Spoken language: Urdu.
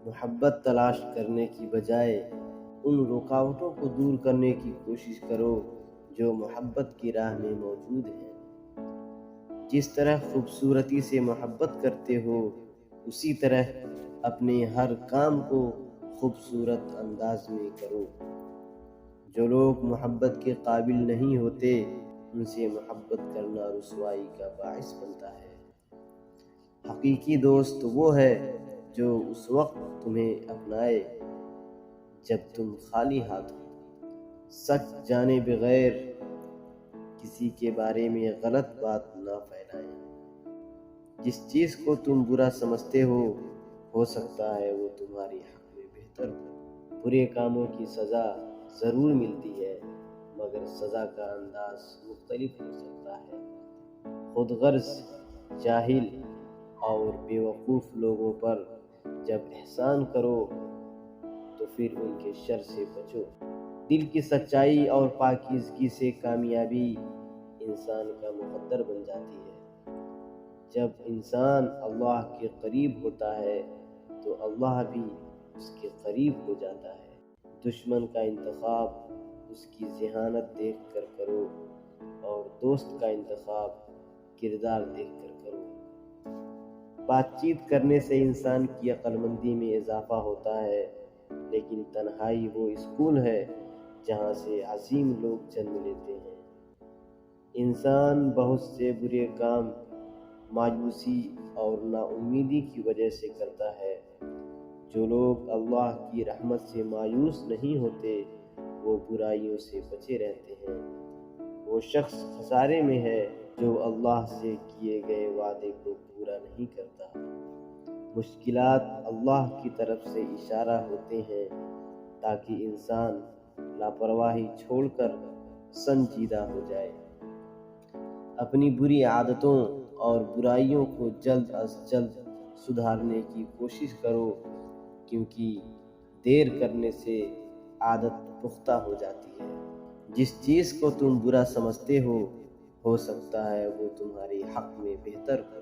محبت تلاش کرنے کی بجائے ان رکاوٹوں کو دور کرنے کی کوشش کرو جو محبت کی راہ میں موجود ہیں۔ جس طرح خوبصورتی سے محبت کرتے ہو اسی طرح اپنے ہر کام کو خوبصورت انداز میں کرو۔ جو لوگ محبت کے قابل نہیں ہوتے ان سے محبت کرنا رسوائی کا باعث بنتا ہے۔ حقیقی دوست وہ ہے جو اس وقت تمہیں اپنائے جب تم خالی ہاتھ ہو، سچ جانے بغیر کسی کے بارے میں غلط بات نہ پھیلائیں۔ جس چیز کو تم برا سمجھتے ہو سکتا ہے وہ تمہاری حق میں بہتر ہو۔ برے کاموں کی سزا ضرور ملتی ہے مگر سزا کا انداز مختلف ہو سکتا ہے۔ خود غرض، جاہل اور بیوقوف لوگوں پر جب احسان کرو تو پھر ان کے شر سے بچو۔ دل کی سچائی اور پاکیزگی سے کامیابی انسان کا مقدر بن جاتی ہے۔ جب انسان اللہ کے قریب ہوتا ہے تو اللہ بھی اس کے قریب ہو جاتا ہے۔ دشمن کا انتخاب اس کی ذہانت دیکھ کر کرو اور دوست کا انتخاب کردار دیکھ کر کرو۔ بات چیت کرنے سے انسان کی عقل مندی میں اضافہ ہوتا ہے، لیکن تنہائی وہ اسکول ہے جہاں سے عظیم لوگ جنم لیتے ہیں۔ انسان بہت سے برے کام مایوسی اور نا امیدی کی وجہ سے کرتا ہے۔ جو لوگ اللہ کی رحمت سے مایوس نہیں ہوتے وہ برائیوں سے بچے رہتے ہیں۔ وہ شخص خسارے میں ہے جو اللہ سے کیے گئے وعدے کو پورا نہیں کرتا۔ مشکلات اللہ کی طرف سے اشارہ ہوتے ہیں تاکہ انسان لاپرواہی چھوڑ کر سنجیدہ ہو جائے۔ اپنی بری عادتوں اور برائیوں کو جلد از جلد سدھارنے کی کوشش کرو، کیونکہ دیر کرنے سے عادت پختہ ہو جاتی ہے۔ جس چیز کو تم برا سمجھتے ہو سکتا ہے وہ تمہارے حق میں بہتر ہو۔